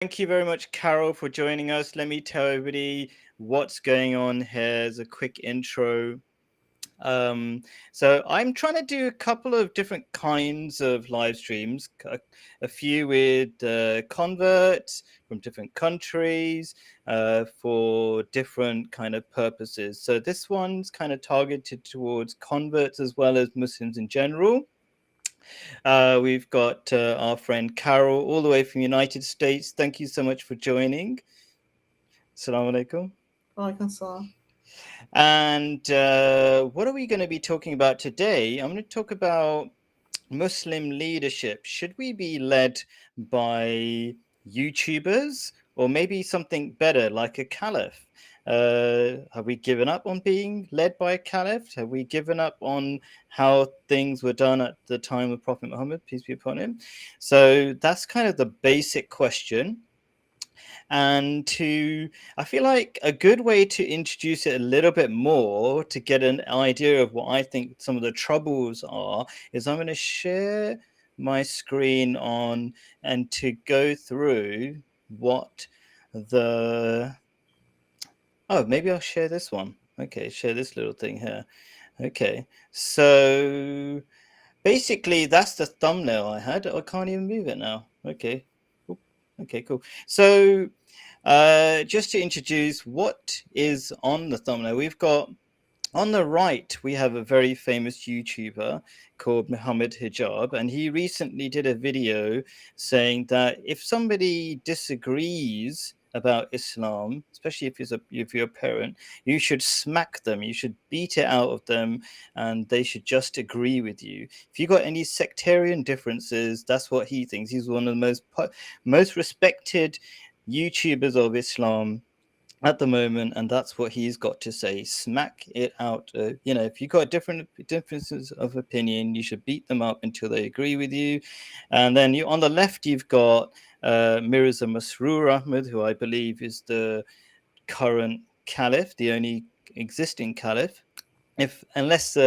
Thank you very much, Carol, for joining us. Let me tell everybody what's going on here as a quick intro. Um, so I'm trying to do a couple of different kinds of live streams, a few with converts from different countries for different kind of purposes. So this one's kind of targeted towards converts as well as Muslims in general. We've got our friend Carol all the way from the United States. Thank you so much for joining. Assalamu alaikum. Walaikum salam. And what are we going to be talking about today? I'm going to talk about Muslim leadership. Should we be led by YouTubers or maybe something better like a caliph? Have we given up on being led by a caliph? Have we given up on how things were done at the time of Prophet Muhammad, peace be upon him? So that's kind of the basic question. And I feel like a good way to introduce it a little bit more to get an idea of what I think some of the troubles are is I'm going to share my screen on and to go through what the maybe I'll share this one. Okay, share this little thing here. Okay, so basically that's the thumbnail I had. I can't even move it now. Okay. Okay, cool. So just to introduce what is on the thumbnail, we've got on the right, we have a very famous YouTuber called Muhammad Hijab, and he recently did a video saying that if somebody disagrees about Islam, especially if you're a parent, you should smack them, you should beat it out of them, and they should just agree with you. If you got any sectarian differences, that's what he thinks. He's one of the most respected YouTubers of Islam at the moment, and that's what he's got to say. Smack it out. If you've got differences of opinion, you should beat them up until they agree with you. And then you on the left, you've got Mirza Masroor Ahmad, who I believe is the current caliph, the only existing caliph. If unless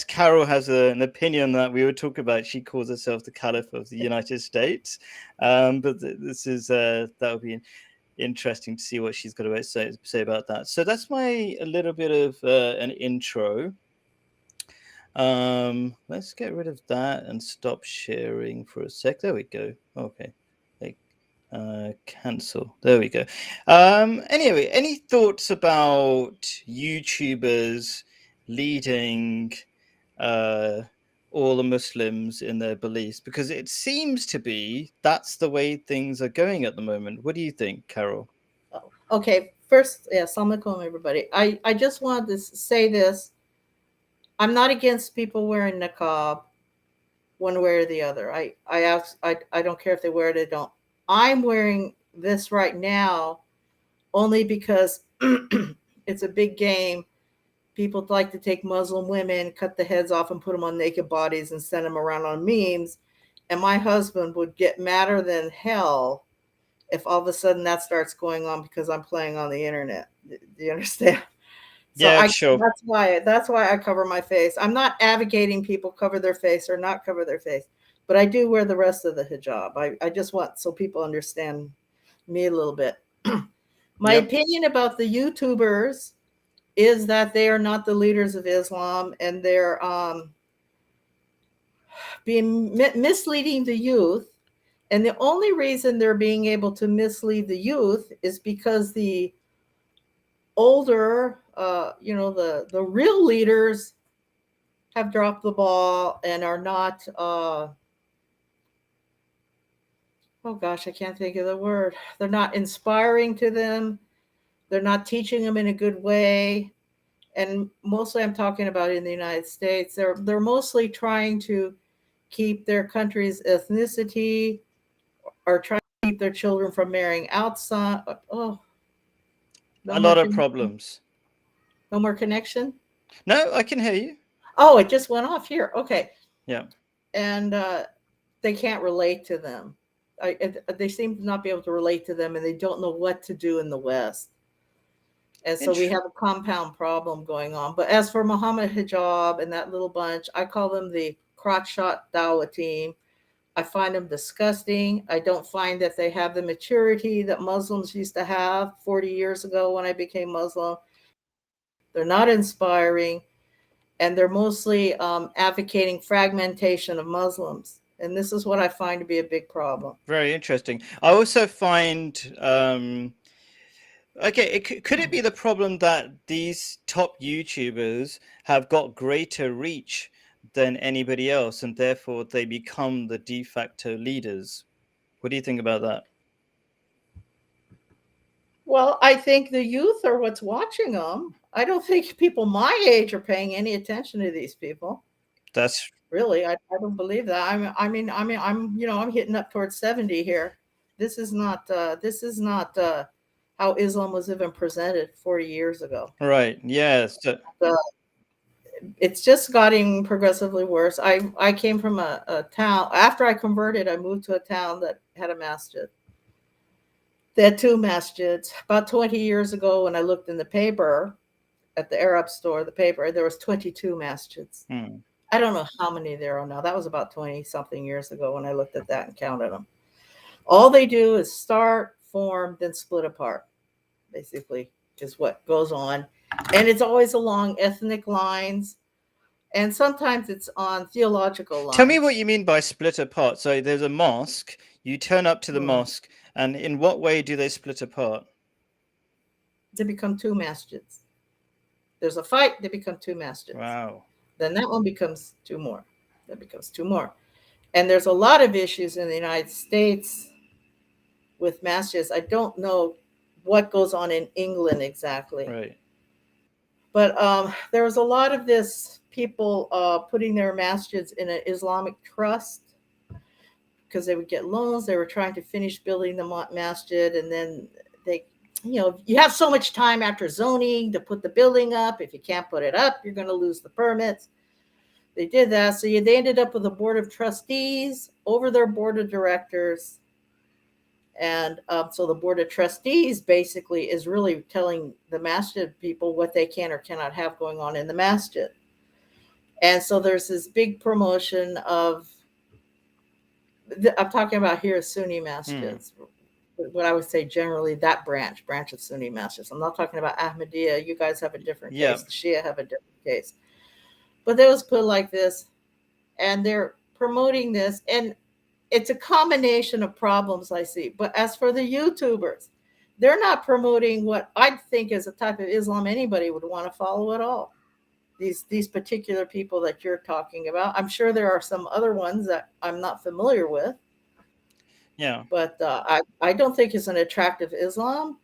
Carol has an opinion that we would talk about, she calls herself the Caliph of the United States. But this is that would be interesting to see what she's got to say about that. So that's a little bit of an intro. Let's get rid of that and stop sharing for a sec. There we go. Okay. Cancel. There we go. Anyway, any thoughts about YouTubers leading all the Muslims in their beliefs? Because it seems to be that's the way things are going at the moment. What do you think, Carol? Okay, first, yeah, assalamu alaikum, everybody. I just wanted to say this. I'm not against people wearing niqab one way or the other. I don't care if they wear it or don't. I'm wearing this right now only because it's a big game. People like to take Muslim women, cut the heads off, and put them on naked bodies and send them around on memes. And my husband would get madder than hell if all of a sudden that starts going on because I'm playing on the internet. Do you understand? So Yeah, I sure. that's why I cover my face. I'm not advocating people cover their face or not cover their face, but I do wear the rest of the hijab. I just want so people understand me a little bit. My Yep. opinion about the YouTubers is that they are not the leaders of Islam and they're being misleading the youth. And the only reason they're being able to mislead the youth is because the older, the real leaders have dropped the ball and are not. Oh gosh, I can't think of the word. They're not inspiring to them. They're not teaching them in a good way. And mostly, I'm talking about in the United States. They're mostly trying to keep their country's ethnicity or trying to keep their children from marrying outside. Oh, no A more lot of connection. problems. No more connection. No, I can hear you. Oh, it just went off here. Okay, Yeah. and they can't relate to them. They seem to not be able to relate to them, and they don't know what to do in the West. And so we Int- have a compound problem going on. But as for Muhammad Hijab and that little bunch, I call them the crotch shot Dawa team. I find them disgusting. I don't find that they have the maturity that Muslims used to have 40 years ago when I became Muslim. They're not inspiring, and they're mostly advocating fragmentation of Muslims. And this is what I find to be a big problem. Very interesting. I also find, okay, could it be the problem that these top YouTubers have got greater reach than anybody else, and therefore they become the de facto leaders? What do you think about that? Well, I think the youth are what's watching them. I don't think people my age are paying any attention to these people. That's Really, I don't believe that. I'm hitting up towards 70 here. This is not how Islam was even presented 40 years ago. right. Yes. Uh, it's just getting progressively worse. I came from a town. After I converted, I moved to a town that had a masjid. They had two masjids. About 20 years ago, when I looked in the paper at the Arab store, the paper, there was 22 masjids. I don't know how many there are now. That was about 20 something years ago when I looked at that and counted them. All they do is start, form, then split apart, basically, is what goes on. And it's always along ethnic lines, and sometimes it's on theological lines. Tell me what you mean by split apart. So there's a mosque, you turn up to the mosque, and in what way do they split apart? They become two masjids. There's a fight, they become two masjids. Wow. Then that one becomes two more. That becomes two more. And there's a lot of issues in the United States with masjids. I don't know what goes on in England exactly. Right. But there was a lot of this people putting their masjids in an Islamic trust because they would get loans. They were trying to finish building the masjid, and then you have so much time after zoning to put the building up. If you can't put it up, you're going to lose the permits. They did that. So they ended up with a board of trustees over their board of directors. And so the board of trustees basically is really telling the masjid people what they can or cannot have going on in the masjid. And so there's this big promotion of, I'm talking about here Sunni masjids. What I would say generally that branch of Sunni masjids. I'm not talking about Ahmadiyya. You guys have a different case. The Shia have a different case. But they was put like this, and they're promoting this, and it's a combination of problems I see. But as for the YouTubers, they're not promoting what I think is a type of Islam anybody would want to follow at all. These particular people that you're talking about. I'm sure there are some other ones that I'm not familiar with. Yeah. But I don't think it's an attractive Islam.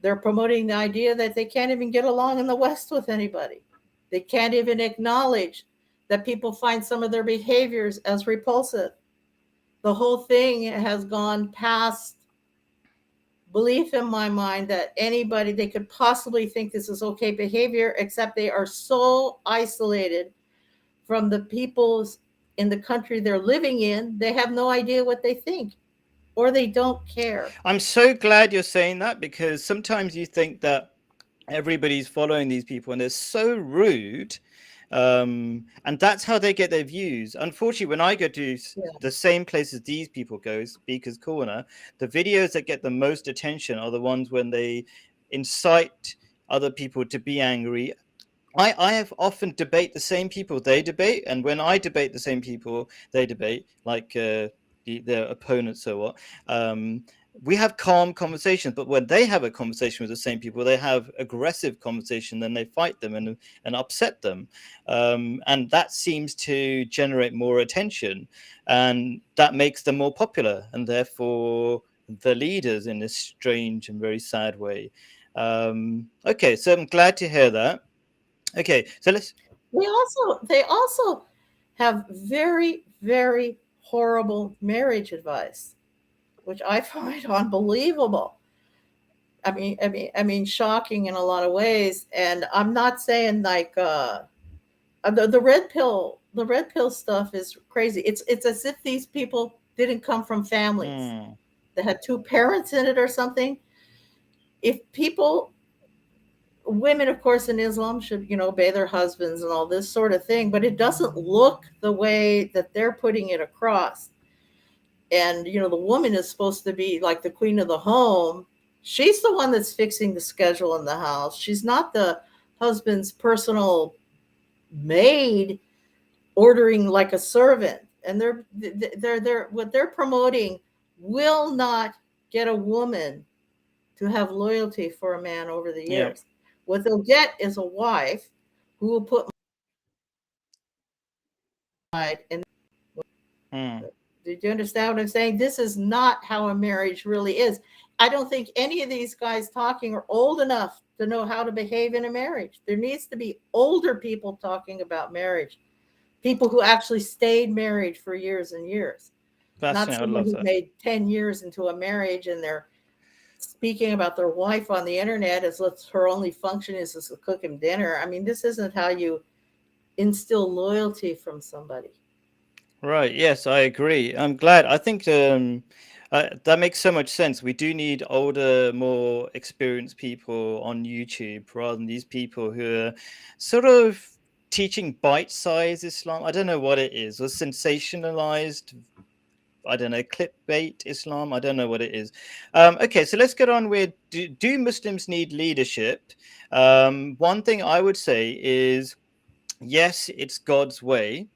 They're promoting the idea that they can't even get along in the West with anybody. They can't even acknowledge that people find some of their behaviors as repulsive. The whole thing has gone past belief in my mind that anybody, they could possibly think this is okay behavior, except they are so isolated from the peoples in the country they're living in. They have no idea what they think, or they don't care. I'm so glad you're saying that, because sometimes you think that everybody's following these people and they're so rude, and that's how they get their views. Unfortunately, when I go to the same places these people go, Speaker's Corner, the videos that get the most attention are the ones when they incite other people to be angry. I have often debate the same people they debate, and when I debate the same people they debate, like their opponents or what, we have calm conversations. But when they have a conversation with the same people, they have aggressive conversation, then they fight them and upset them, and that seems to generate more attention, and that makes them more popular, and therefore the leaders in this strange and very sad way. Okay, so I'm glad to hear that. Okay, so let's. They also have very, very horrible marriage advice, which I find unbelievable. I mean, shocking in a lot of ways. And I'm not saying like the red pill. The red pill stuff is crazy. It's as if these people didn't come from families that had two parents in it or something. If people, women, of course, in Islam should, obey their husbands and all this sort of thing, but it doesn't look the way that they're putting it across. And the woman is supposed to be like the queen of the home. She's the one that's fixing the schedule in the house. She's not the husband's personal maid ordering like a servant. And they're what they're promoting will not get a woman to have loyalty for a man over the Yeah. years. What they'll get is a wife who will put and Hmm. did you understand what I'm saying? This is not how a marriage really is. I don't think any of these guys talking are old enough to know how to behave in a marriage. There needs to be older people talking about marriage, people who actually stayed married for years and years, not Fascinating. I someone love who that. made 10 years into a marriage and they're speaking about their wife on the internet as her only function is to cook him dinner. I mean, this isn't how you instill loyalty from somebody. Right. Yes, I agree. I'm glad. I think that makes so much sense. We do need older, more experienced people on YouTube rather than these people who are sort of teaching bite-sized Islam. I don't know what it is, or sensationalized. I don't know, clickbait Islam. I don't know what it is. Okay, so let's get on with do Muslims need leadership? One thing I would say is yes, it's God's way.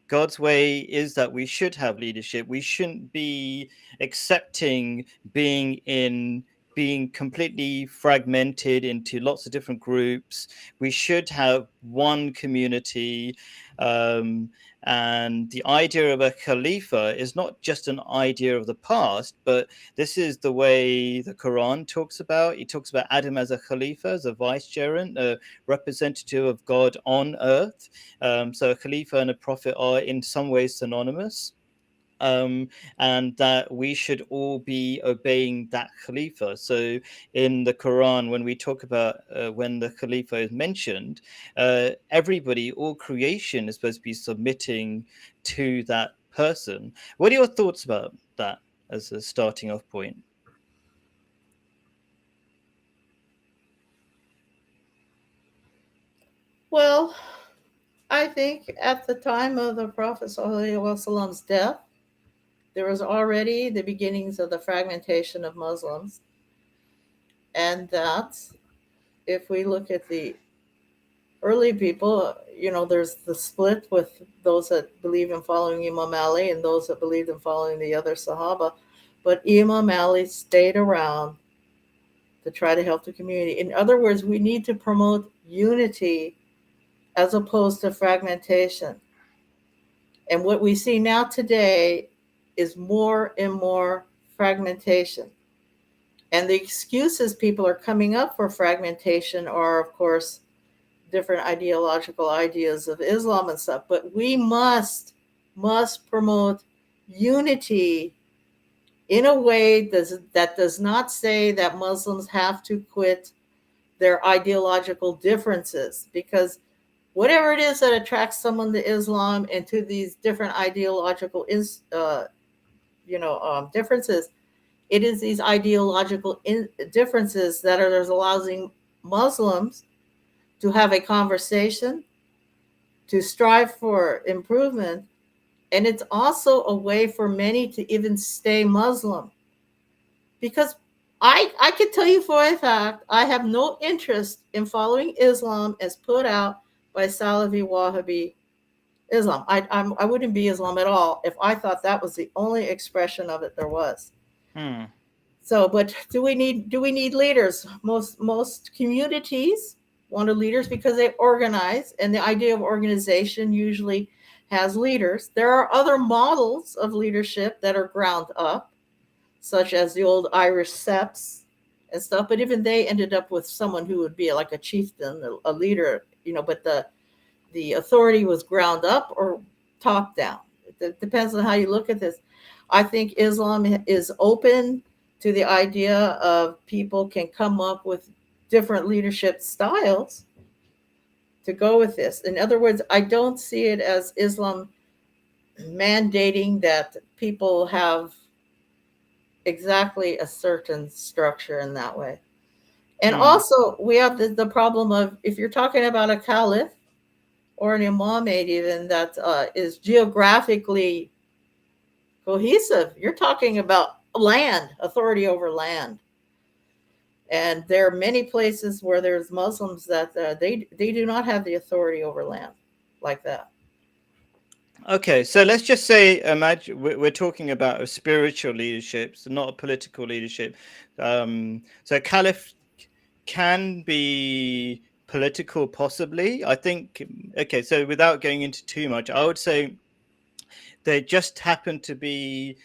God's way is that we should have leadership. We shouldn't be accepting being completely fragmented into lots of different groups. We should have one community. Um, and the idea of a Khalifa is not just an idea of the past, but this is the way the Quran talks about. It talks about Adam as a Khalifa, as a vicegerent, a representative of God on earth. So a Khalifa and a prophet are in some ways synonymous. And that we should all be obeying that Khalifa. So in the Quran, when we talk about when the Khalifa is mentioned, everybody, all creation is supposed to be submitting to that person. What are your thoughts about that as a starting off point? Well, I think at the time of the Prophet Prophet's death, there was already the beginnings of the fragmentation of Muslims. And that, if we look at the early people, there's the split with those that believe in following Imam Ali and those that believe in following the other Sahaba. But Imam Ali stayed around to try to help the community. In other words, we need to promote unity as opposed to fragmentation. And what we see now today is more and more fragmentation. And the excuses people are coming up for fragmentation are, of course, different ideological ideas of Islam and stuff. But we must promote unity in a way that does not say that Muslims have to quit their ideological differences, because whatever it is that attracts someone to Islam and to these different ideological differences, it is these ideological differences that are allowing Muslims to have a conversation, to strive for improvement, and it's also a way for many to even stay Muslim. Because I can tell you for a fact, I have no interest in following Islam as put out by Salafi Wahhabi Islam. I wouldn't be Islam at all if I thought that was the only expression of it there was. Hmm. So, but do we need leaders? Most communities wanted leaders because they organize, and the idea of organization usually has leaders. There are other models of leadership that are ground up, such as the old Irish septs and stuff. But even they ended up with someone who would be like a chieftain, a leader, but the authority was ground up or top down. It depends on how you look at this. I think Islam is open to the idea of people can come up with different leadership styles to go with this. In other words, I don't see it as Islam mandating that people have exactly a certain structure in that way. And Hmm. also, we have the problem of if you're talking about a caliph or an imam, even that is geographically cohesive. You're talking about land, authority over land. And there are many places where there's Muslims that they do not have the authority over land like that. Okay, so let's just say, imagine we're talking about a spiritual leadership, so not a political leadership. So Caliph can be political, possibly. I think. Okay, so without going into too much, I would say they just happen to be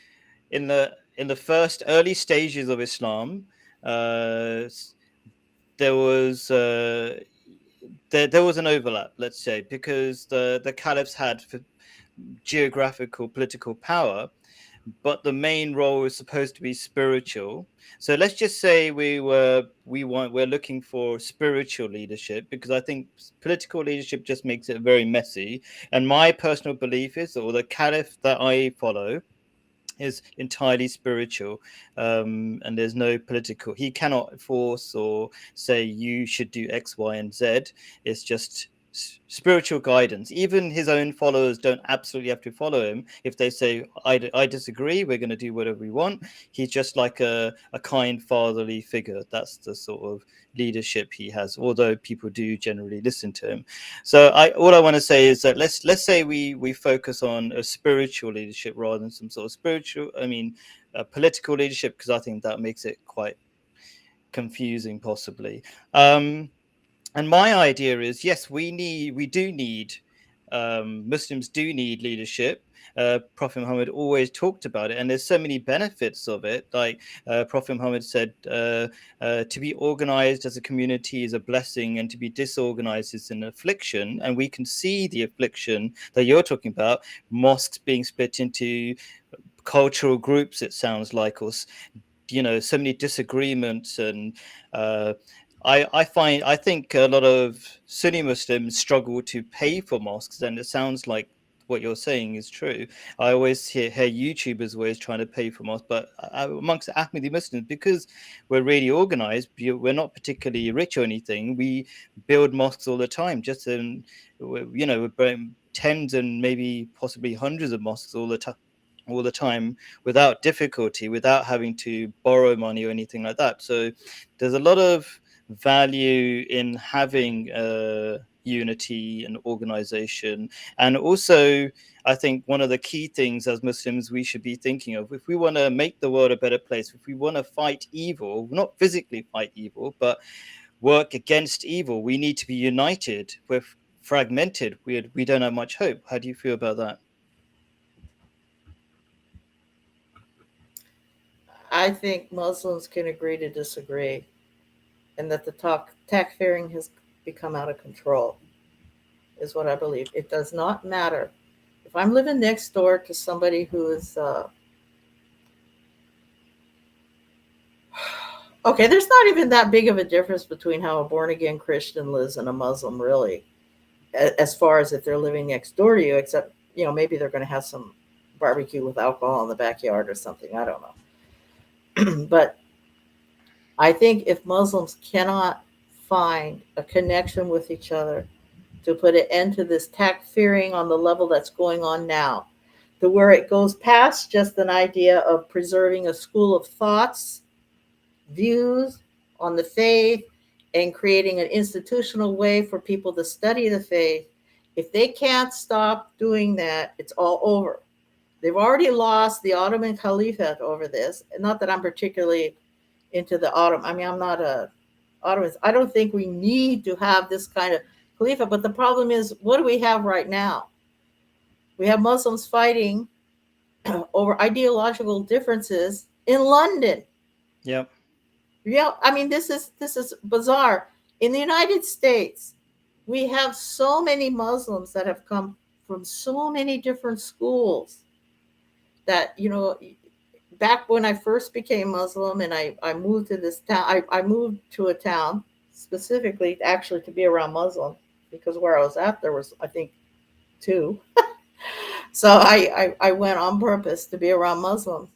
in the first early stages of Islam. Uh, there was there was an overlap, let's say, because the caliphs had geographical political power, but the main role was supposed to be spiritual. So let's just say we're looking for spiritual leadership, because I think political leadership just makes it very messy. And my personal belief is, or the caliph that I follow is entirely spiritual, and there's no political. He cannot force or say you should do X, Y, and Z. It's just spiritual guidance. Even his own followers don't absolutely have to follow him. If they say, I disagree, we're going to do whatever we want, he's just like a kind fatherly figure. That's the sort of leadership he has, although people do generally listen to him. So all I want to say is that let's say we focus on a spiritual leadership rather than some sort of political leadership, because I think that makes it quite confusing, possibly. And my idea is, yes, we do need, Muslims do need leadership. Prophet Muhammad always talked about it, and there's so many benefits of it. Like Prophet Muhammad said, to be organized as a community is a blessing, and to be disorganized is an affliction. And we can see the affliction that you're talking about: mosques being split into cultural groups, it sounds like, or so many disagreements. And I think a lot of Sunni Muslims struggle to pay for mosques, and it sounds like what you're saying is true. I always hear YouTubers always trying to pay for mosques, but amongst Ahmadi Muslims, because we're really organized, we're not particularly rich or anything. We build mosques all the time, just we're building tens and maybe possibly hundreds of mosques all the time without difficulty, without having to borrow money or anything like that. So there's a lot of value in having unity and organization. And also, I think one of the key things as Muslims we should be thinking of, if we want to make the world a better place, if we want to fight evil, not physically fight evil, but work against evil, we need to be united. We're fragmented. We don't have much hope. How do you feel about that? I think Muslims can agree to disagree, and that the takfiring has become out of control, is what I believe. It does not matter if I'm living next door to somebody who is okay. There's not even that big of a difference between how a born again Christian lives and a Muslim, really, as far as if they're living next door to you. Except maybe they're going to have some barbecue with alcohol in the backyard or something. I don't know, but I think if Muslims cannot find a connection with each other to put an end to this takfiring on the level that's going on now, to where it goes past just an idea of preserving a school of thoughts, views on the faith, and creating an institutional way for people to study the faith. If they can't stop doing that, it's all over. They've already lost the Ottoman Caliphate over this. Not that I'm particularly into the Ottoman. I mean, I'm not a Ottoman. I don't think we need to have this kind of Khalifa. But the problem is, what do we have right now? We have Muslims fighting over ideological differences in London. Yep. Yeah, I mean, this is bizarre. In the United States, we have so many Muslims that have come from so many different schools that back when I first became Muslim and I moved to this town, I moved to a town specifically actually to be around Muslims, because where I was at there was, I think, two. So I went on purpose to be around Muslims.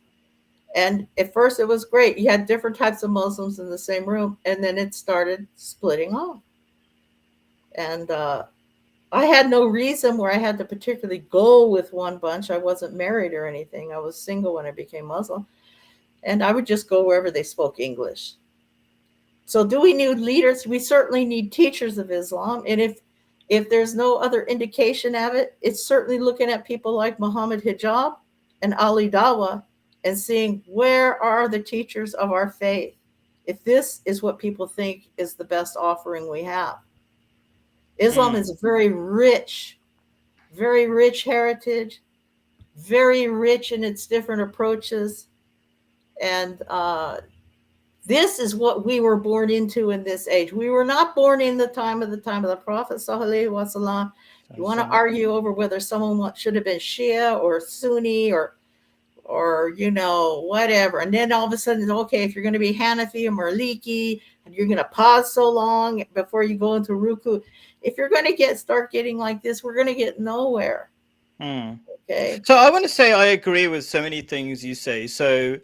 And at first it was great. You had different types of Muslims in the same room, and then it started splitting off. And I had no reason where I had to particularly go with one bunch. I wasn't married or anything. I was single when I became Muslim. And I would just go wherever they spoke English. So do we need leaders? We certainly need teachers of Islam. And if there's no other indication of it, it's certainly looking at people like Muhammad Hijab and Ali Dawa and seeing where are the teachers of our faith. If this is what people think is the best offering we have. Islam is very rich heritage, very rich in its different approaches. And this is what we were born into in this age. We were not born in the time of the Prophet sallallahu alaihi wasallam. You want to argue over whether someone should have been Shia or Sunni or whatever, and then all of a sudden, okay, if you're going to be Hanafi or Maliki, and you're going to pause so long before you go into ruku, if you're going to start getting like this, we're going to get nowhere. Okay. So I want to say I agree with so many things you say. So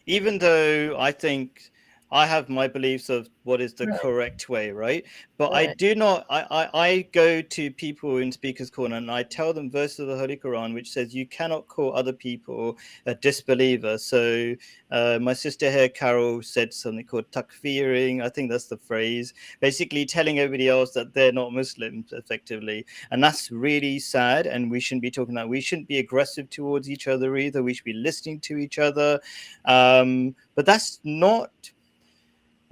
even though I think I have my beliefs of what is the correct way, right? But I do not, I go to people in Speaker's Corner and I tell them verses of the Holy Quran, which says you cannot call other people a disbeliever. So my sister here, Carol, said something called takfiring. I think that's the phrase, basically telling everybody else that they're not Muslims effectively. And that's really sad. And we shouldn't be talking that. We shouldn't be aggressive towards each other either. We should be listening to each other. But that's not...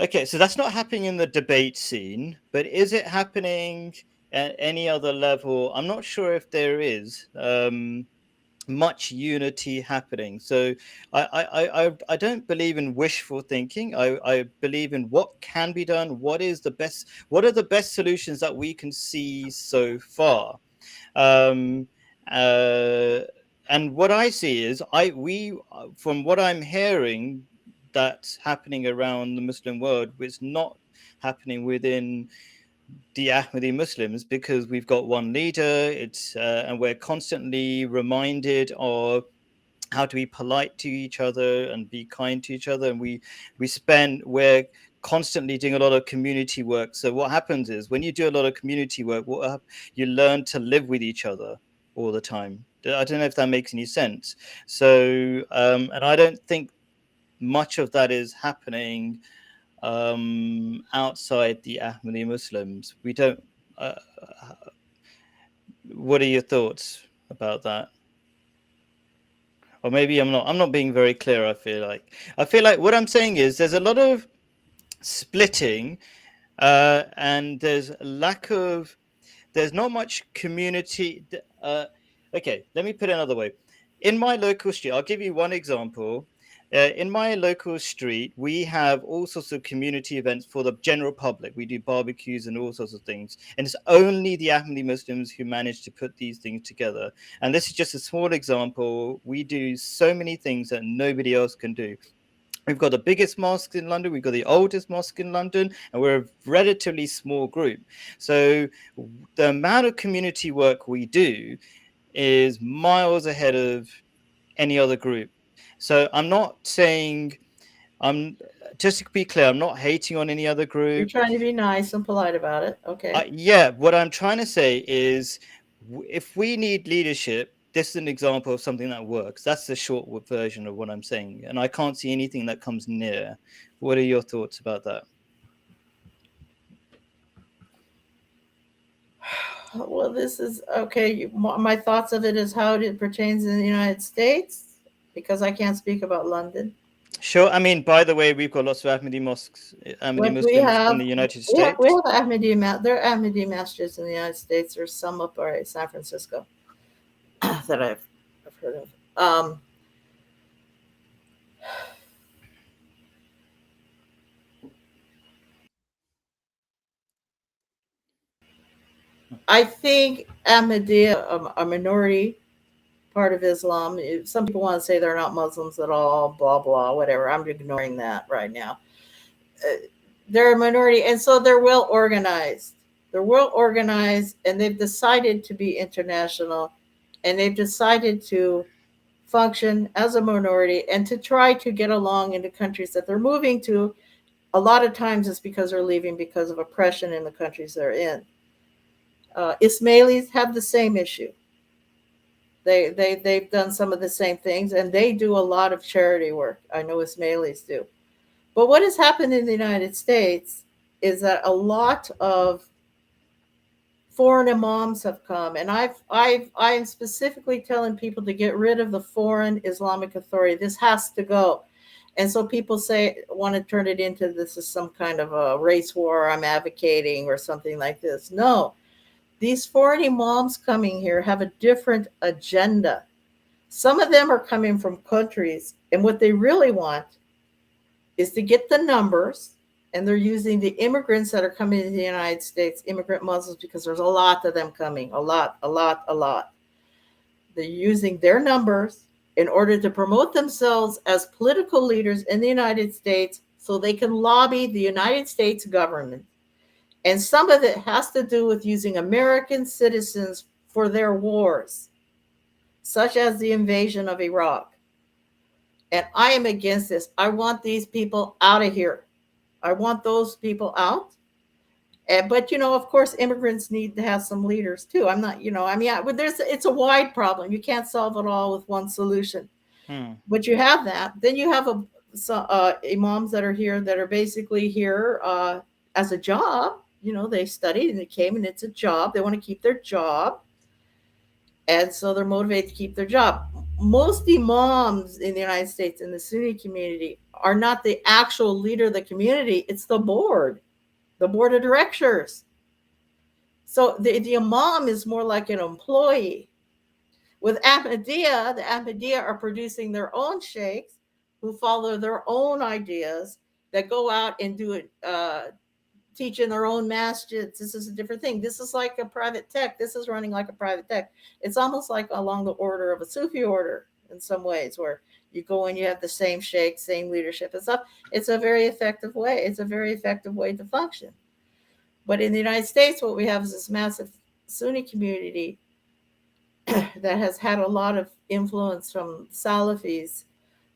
Okay, so that's not happening in the debate scene, but is it happening at any other level? I'm not sure if there is much unity happening. So I don't believe in wishful thinking. I believe in what can be done. What are the best solutions that we can see so far? And what I see is from what I'm hearing, that's happening around the Muslim world, it's not happening within the Ahmadi Muslims, because we've got one leader. And we're constantly reminded of how to be polite to each other and be kind to each other. And we're constantly doing a lot of community work. So what happens is when you do a lot of community work, you learn to live with each other all the time. I don't know if that makes any sense. So and I don't think much of that is happening outside the Ahmadi Muslims. We don't. What are your thoughts about that? Or maybe I'm not being very clear. I feel like what I'm saying is there's a lot of splitting, and there's not much community. Okay, let me put it another way. In my local street, I'll give you one example. In my local street, we have all sorts of community events for the general public. We do barbecues and all sorts of things. And it's only the Ahmadi Muslims who manage to put these things together. And this is just a small example. We do so many things that nobody else can do. We've got the biggest mosque in London. We've got the oldest mosque in London, and we're a relatively small group. So the amount of community work we do is miles ahead of any other group. So I'm not saying, just to be clear, I'm not hating on any other group. You're trying to be nice and polite about it. Okay. Yeah, what I'm trying to say is if we need leadership, this is an example of something that works. That's the short version of what I'm saying. And I can't see anything that comes near. What are your thoughts about that? Well, this is okay. My thoughts of it is how it pertains in the United States, because I can't speak about London. Sure. I mean, by the way, we've got lots of Ahmadi mosques, Ahmadi Muslims in the United States. We have Ahmadi. There are Ahmadi masjids in the United States. There's some up by San Francisco that I've heard of. I think Ahmadiyya, a minority part of Islam. Some people want to say they're not Muslims at all, blah, blah, whatever. I'm ignoring that right now. They're a minority, and so they're well organized. They're well organized, and they've decided to be international, and they've decided to function as a minority and to try to get along in the countries that they're moving to. A lot of times it's because they're leaving because of oppression in the countries they're in. Ismailis have the same issue. They've done some of the same things, and they do a lot of charity work. I know Ismailis do. But what has happened in the United States is that a lot of foreign imams have come, and I am specifically telling people to get rid of the foreign Islamic authority. This has to go. And so people say want to turn it into this is some kind of a race war I'm advocating or something like this. No, these foreign imams coming here have a different agenda. Some of them are coming from countries, and what they really want is to get the numbers, and they're using the immigrants that are coming to the United States, immigrant Muslims, because there's a lot of them coming, a lot. They're using their numbers in order to promote themselves as political leaders in the United States so they can lobby the United States government. And some of it has to do with using American citizens for their wars, such as the invasion of Iraq. And I am against this. I want these people out of here. I want those people out. But, of course, immigrants need to have some leaders, too. I'm not, it's a wide problem. You can't solve it all with one solution. But you have that. Then you have imams that are here that are basically here as a job. They studied and they came, and it's a job. They want to keep their job. And so they're motivated to keep their job. Most imams in the United States in the Sunni community are not the actual leader of the community. It's the board of directors. So the imam is more like an employee. With Ahmadiyya, the Ahmadiyya are producing their own sheikhs who follow their own ideas that go out and do it, teach in their own masjids. This is a different thing. This is like a private tech. This is running like a private tech. It's almost like along the order of a Sufi order in some ways, where you go and you have the same sheikh, same leadership and stuff. It's a very effective way. It's a very effective way to function. But in the United States, what we have is this massive Sunni community that has had a lot of influence from Salafis,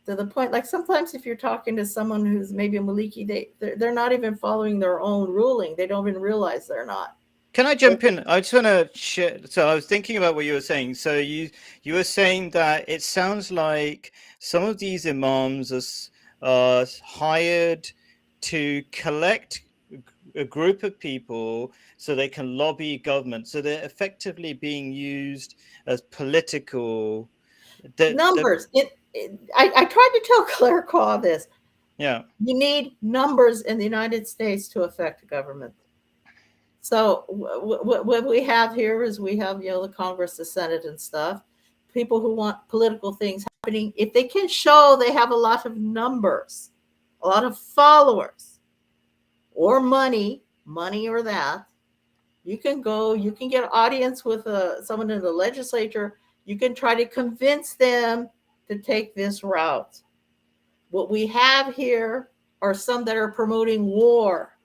to the point, like sometimes if you're talking to someone who's maybe a Maliki, they're not even following their own ruling. They don't even realize they're not. Can I jump in? I just want to share. So I was thinking about what you were saying. So you were saying that it sounds like some of these imams are hired to collect a group of people so they can lobby government. So they're effectively being used as political numbers. I tried to tell Claire Caw this. Yeah. You need numbers in the United States to affect government. So what we have here is we have, the Congress, the Senate and stuff, people who want political things happening. If they can show they have a lot of numbers, a lot of followers, or money or that, you can get an audience with someone in the legislature. You can try to convince them to take this route. What we have here are some that are promoting war.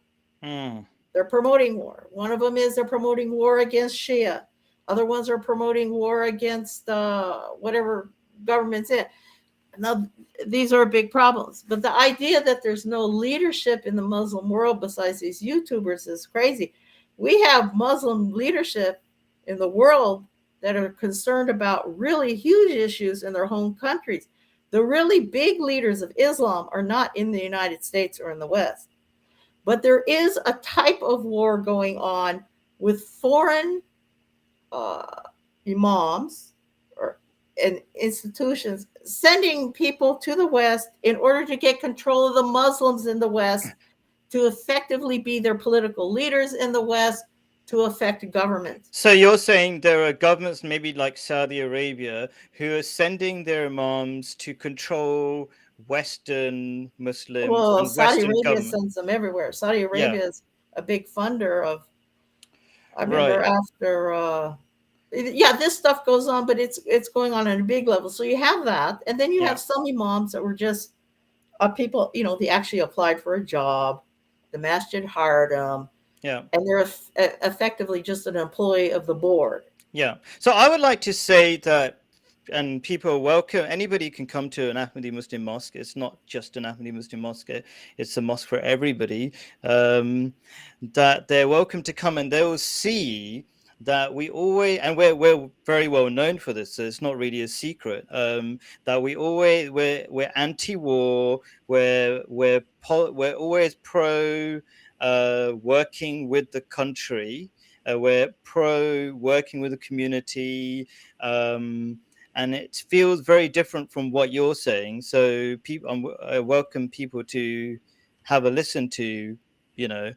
They're promoting war. One of them is they're promoting war against Shia. Other ones are promoting war against whatever government's in. Now, these are big problems. But the idea that there's no leadership in the Muslim world besides these YouTubers is crazy. We have Muslim leadership in the world that are concerned about really huge issues in their home countries. The really big leaders of Islam are not in the United States or in the West. But there is a type of war going on with foreign imams and institutions sending people to the West in order to get control of the Muslims in the West, to effectively be their political leaders in the West, to affect government. So you're saying there are governments, maybe like Saudi Arabia, who are sending their imams to control Western Muslims. Well, and Saudi Western Arabia government. sends them everywhere. Saudi Arabia is a big funder of. I remember after. This stuff goes on, but it's going on at a big level. So you have that, and then you have some imams that were just people. They actually applied for a job. The masjid hired them. Yeah. And they're effectively just an employee of the board. Yeah. So I would like to say that, and people are welcome, anybody can come to an Ahmadi Muslim mosque. It's not just an Ahmadi Muslim mosque. It's a mosque for everybody. That they're welcome to come, and they will see that we always, and we're very well known for this, so it's not really a secret, that we're anti-war, we're always pro working with the country, we're pro working with the community, um, and it feels very different from what you're saying. So I welcome people to have a listen to, you know,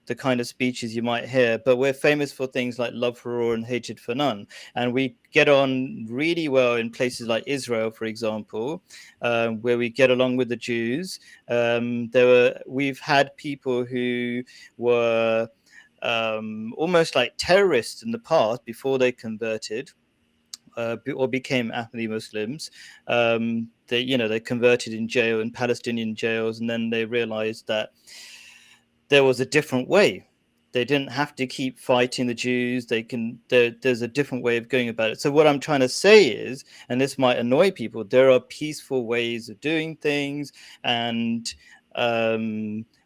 the kind of speeches you might hear, but we're famous for things like love for all and hatred for none. And we get on really well in places like Israel, for example, where we get along with the Jews. We've had people who were almost like terrorists in the past before they converted. Or became Ahmadi Muslims. They converted in jail in Palestinian jails, and then they realized that there was a different way. They didn't have to keep fighting the Jews. There's a different way of going about it. So what I'm trying to say is, and this might annoy people, there are peaceful ways of doing things, and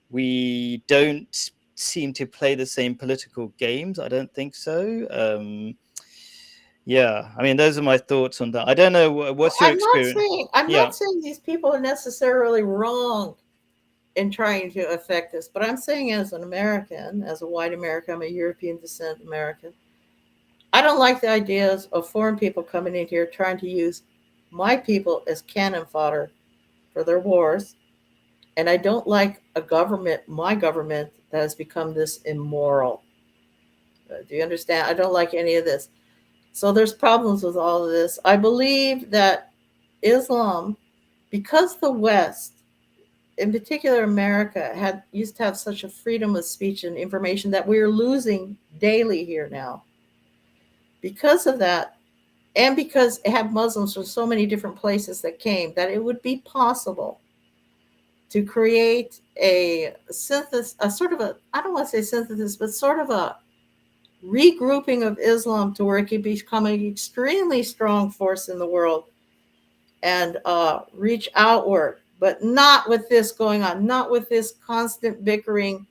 we don't seem to play the same political games. I don't think so. Yeah, I mean, those are my thoughts on that. I don't know. What's your experience? I'm Yeah. not saying these people are necessarily wrong in trying to affect this, but I'm saying as an American, as a white American, I'm a European descent American. I don't like the ideas of foreign people coming in here trying to use my people as cannon fodder for their wars. And I don't like a government, my government, that has become this immoral. Do you understand? I don't like any of this. So there's problems with all of this. I believe that Islam, because the West, in particular America, had used to have such a freedom of speech and information that we're losing daily here now. Because of that, and because it had Muslims from so many different places that came, that it would be possible to create a synthesis, a sort of a, I don't want to say synthesis, but sort of a regrouping of Islam to where it could become an extremely strong force in the world and reach outward, but not with this going on, not with this constant bickering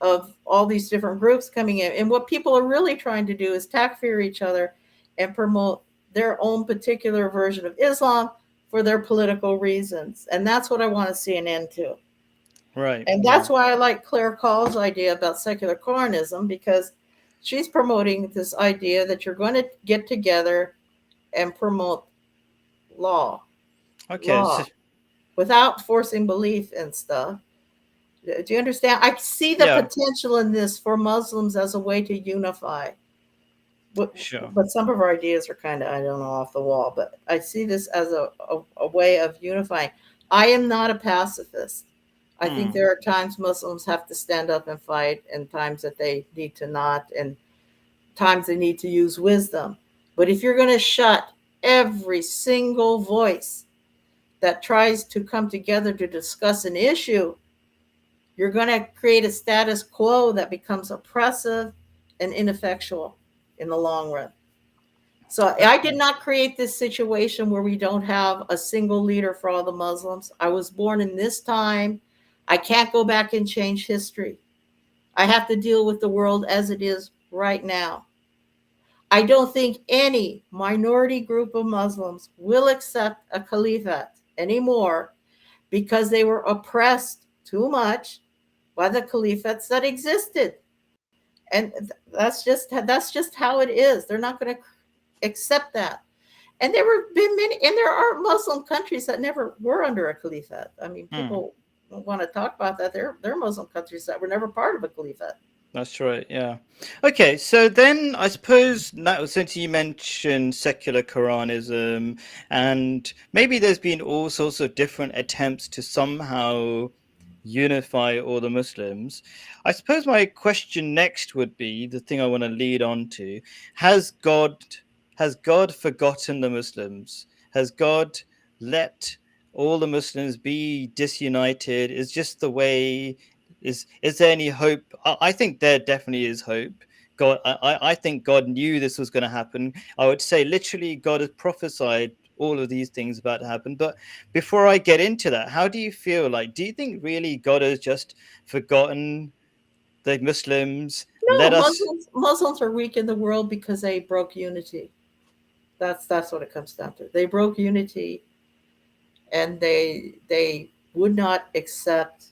of all these different groups coming in. And what people are really trying to do is takfir each other and promote their own particular version of Islam for their political reasons. And that's what I want to see an end to. Right. And Yeah. that's why I like Claire Call's idea about secular Quranism, because she's promoting this idea that you're going to get together and promote law, Okay. So, law, without forcing belief and stuff. Do you understand? I see the yeah. potential in this for Muslims as a way to unify. Sure. But some of our ideas are kind of, I don't know, off the wall. But I see this as a way of unifying. I am not a pacifist. I think Hmm. there are times Muslims have to stand up and fight, and times that they need to not, and times they need to use wisdom. But if you're going to shut every single voice that tries to come together to discuss an issue, you're going to create a status quo that becomes oppressive and ineffectual in the long run. So I did Okay. not create this situation where we don't have a single leader for all the Muslims. I was born in this time. I can't go back and change history. I have to deal with the world as it is right now. I don't think any minority group of Muslims will accept a caliphate anymore because they were oppressed too much by the caliphates that existed. And that's just how it is. They're not going to accept that. And there were been many, and there are Muslim countries that never were under a caliphate. I mean, Hmm. people want to talk about that. There are Muslim countries that were never part of a caliphate. That's right. Yeah. Okay. So then, I suppose now, since you mentioned secular Quranism, and maybe there's been all sorts of different attempts to somehow unify all the Muslims. I suppose my question next would be the thing I want to lead on to: Has God has God forgotten the Muslims? Has God let all the Muslims be disunited? Is just the way is there any hope? I think there definitely is hope. I think God knew this was going to happen. I would say literally God has prophesied all of these things about to happen. But before I get into that, how do you feel? Like, do you think really God has just forgotten the Muslims let No, us. Muslims are weak in the world because they broke unity. That's what it comes down to. They broke unity, and they would not accept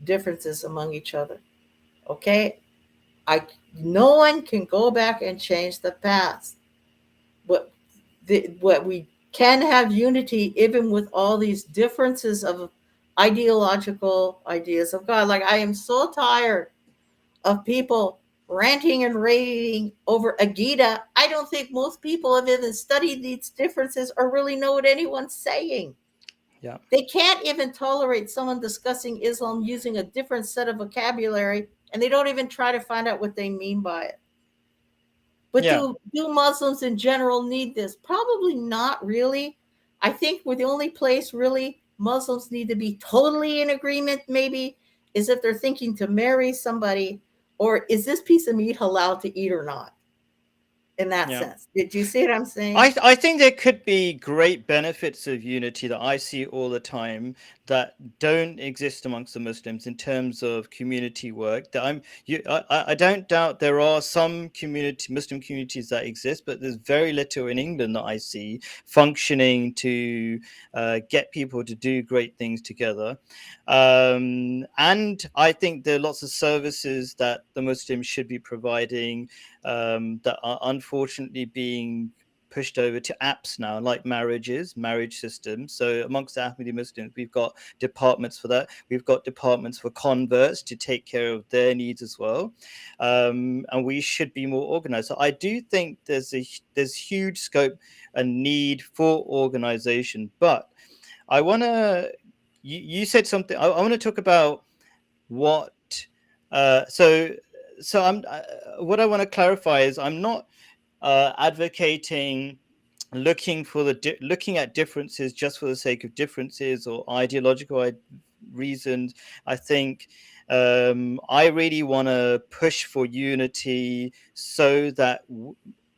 differences among each other. Okay, I no one can go back and change the past. But what we can have unity even with all these differences of ideological ideas of God. Like I am so tired of people ranting and raving over a Gita. I don't think most people have even studied these differences or really know what anyone's saying. Yeah, They can't even tolerate someone discussing Islam using a different set of vocabulary, and they don't even try to find out what they mean by it. But yeah, do Muslims in general need this? Probably not really. I think we're the only place really Muslims need to be totally in agreement, maybe, is if they're thinking to marry somebody, or is this piece of meat halal to eat or not? In that yeah. sense. Did you see what I'm saying? I think there could be great benefits of unity that I see all the time that don't exist amongst the Muslims in terms of community work. That I don't doubt there are some Muslim communities that exist, but there's very little in England that I see functioning to get people to do great things together. And I think there are lots of services that the Muslims should be providing that are unfortunately being pushed over to apps now, like marriage systems. So amongst the Ahmadi Muslims, we've got departments for that. We've got departments for converts to take care of their needs as well, and we should be more organized. So I do think there's huge scope and need for organization. But I want to. You said something. I want to talk about what. So I'm. What I want to clarify is I'm not advocating looking at differences just for the sake of differences or ideological reasons. I think I really want to push for unity so that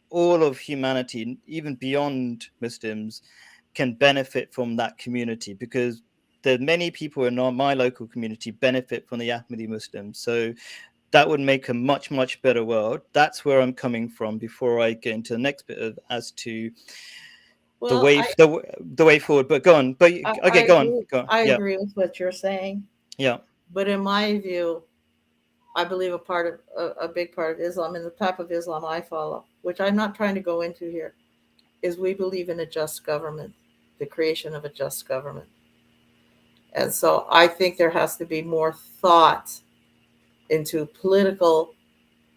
all of humanity, even beyond Muslims, can benefit from that community, because the many people in my local community benefit from the Ahmadi Muslims. So that would make a much better world. That's where I'm coming from before I get into the next bit of as to the Well, way the way forward. But go on. But I okay, go on. agree. Go on. I Yeah, agree with what you're saying. yeah, But in my view, I believe a big part of Islam and the type of Islam I follow, which I'm not trying to go into here, is we believe in a just government, the creation of a just government. And so I think there has to be more thought into political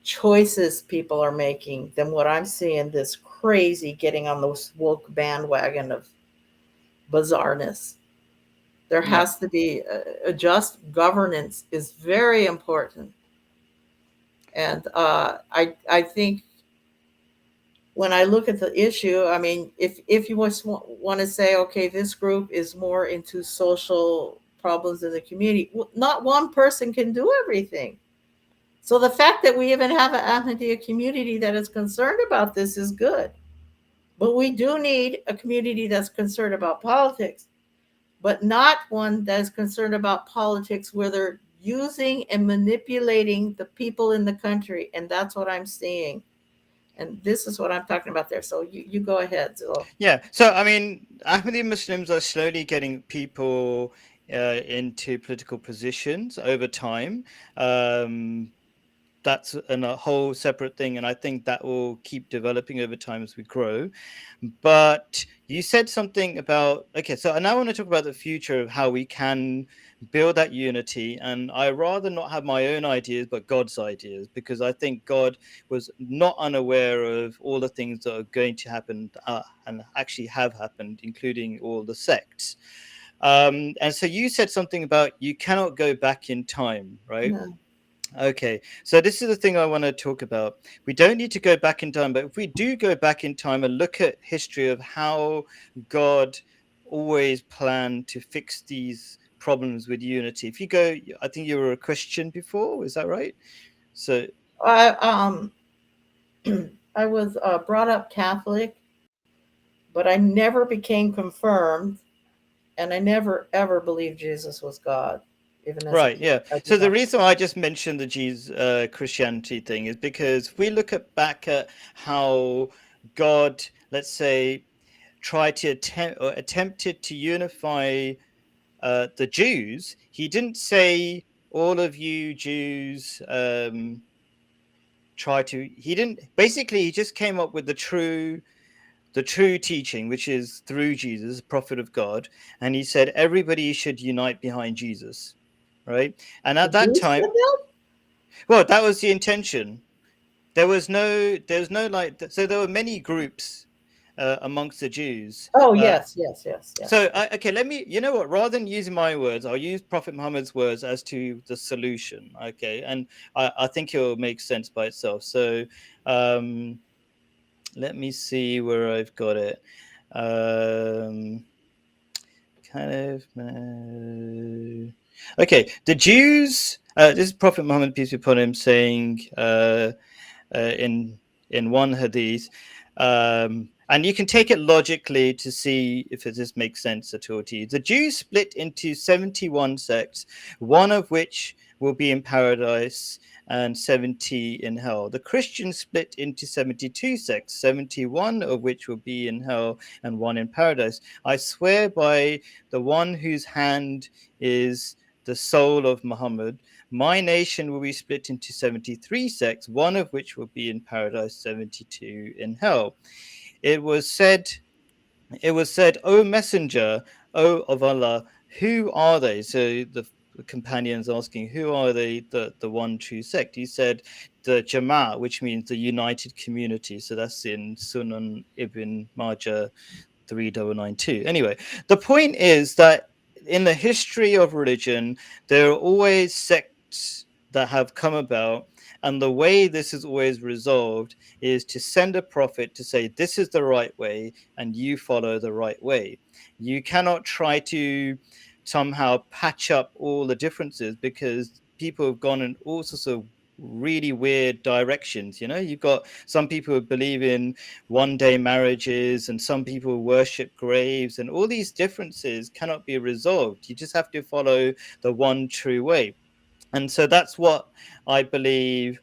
choices people are making than what I'm seeing this crazy getting on this woke bandwagon of bizarreness. There yeah, has to be a just governance is very important. And I think when I look at the issue, I mean, if you want to say, okay, this group is more into social problems in the community, not one person can do everything. So the fact that we even have an Ahmadiyya community that is concerned about this is good. But we do need a community that's concerned about politics, but not one that is concerned about politics where they're using and manipulating the people in the country. And that's what I'm seeing. And this is what I'm talking about there. So you go ahead, Zillow. yeah. So I mean, Ahmadi Muslims are slowly getting people into political positions over time. Um, that's a whole separate thing, and I think that will keep developing over time as we grow. But you said something about, okay, so I now want to talk about the future of how we can build that unity, and I rather not have my own ideas but God's ideas, because I think God was not unaware of all the things that are going to happen and actually have happened, including all the sects. And so you said something about you cannot go back in time, right? No. Okay, so this is the thing I want to talk about. We don't need to go back in time, but if we do go back in time and look at history of how God always planned to fix these problems with unity. If you go, I think you were a Christian before, is that right? So I I was brought up Catholic, but I never became confirmed, and I never ever believed Jesus was God. even as a Right, kid. yeah. I So did the not. reason why I just mentioned the Christianity thing is because if we look back at how God, let's say, tried to attempt or attempted to unify the Jews, he didn't say all of you Jews try to. He didn't. Basically, he just came up with the true teaching, which is through Jesus, prophet of God, and he said everybody should unite behind Jesus, right? And The at that Jews said time, that? well, that was the intention. There was no like, so there were many groups amongst the Jews. Oh, yes, yes, yes, yes. So, okay, let me, you know what, rather than using my words, I'll use Prophet Muhammad's words as to the solution, okay? And I think it will make sense by itself. So, um, let me see where I've got it. Um, kind of. Okay, the Jews. This is Prophet Muhammad, peace be upon him, saying in one hadith, and you can take it logically to see if this makes sense at all to you. The Jews split into 71 sects, one of which will be in paradise and 70 in hell. The Christians split into 72 sects, 71 of which will be in hell and one in paradise. I swear by the one whose hand is the soul of Muhammad, my nation will be split into 73 sects, one of which will be in paradise, 72 in hell. It was said, O messenger, O of Allah, who are they? So the companions asking, who are they, the one true sect? He said, the Jama'at, which means the united community. So that's in Sunan Ibn Majah 3992. Anyway, the point is that in the history of religion, there are always sects that have come about. And the way this is always resolved is to send a prophet to say, this is the right way, and you follow the right way. You cannot try to somehow patch up all the differences because people have gone in all sorts of really weird directions. You've got some people who believe in one day marriages and some people worship graves, and all these differences cannot be resolved. You just have to follow the one true way. And so that's what I believe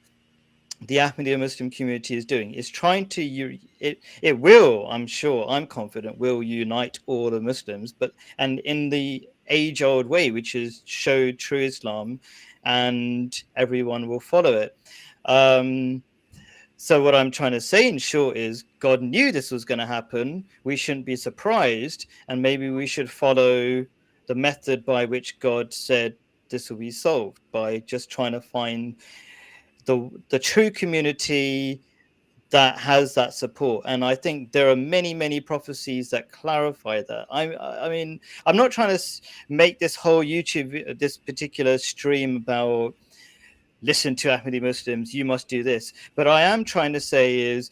the Ahmadiyya Muslim community is doing, is trying to it will, I'm sure, I'm confident, will unite all the Muslims, but and in the age old way, which is show true Islam and everyone will follow it. So what I'm trying to say in short is God knew this was going to happen. We shouldn't be surprised, and maybe we should follow the method by which God said this will be solved, by just trying to find the true community that has that support. And I think there are many prophecies that clarify that. I mean, I'm not trying to make this whole YouTube, this particular stream about listen to Ahmadi Muslims, you must do this. But I am trying to say is,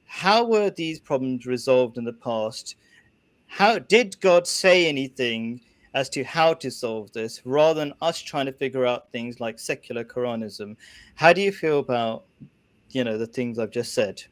how were these problems resolved in the past? How did God say anything as to how to solve this, rather than us trying to figure out things like secular Quranism? How do you feel about, the things I've just said?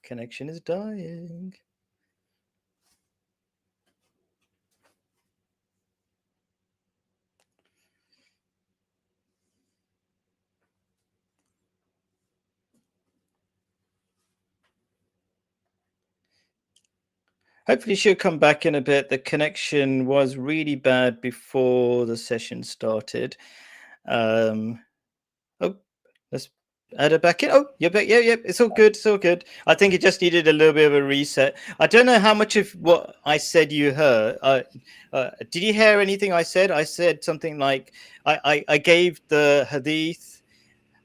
Connection is dying. Hopefully she'll come back in a bit. The connection was really bad before the session started. Oh, let's add her back in. Oh, you're back. Yeah, it's all good. It's all good. I think it just needed a little bit of a reset. I don't know how much of what I said you heard. Did you hear anything I said? I said something like, I gave the hadith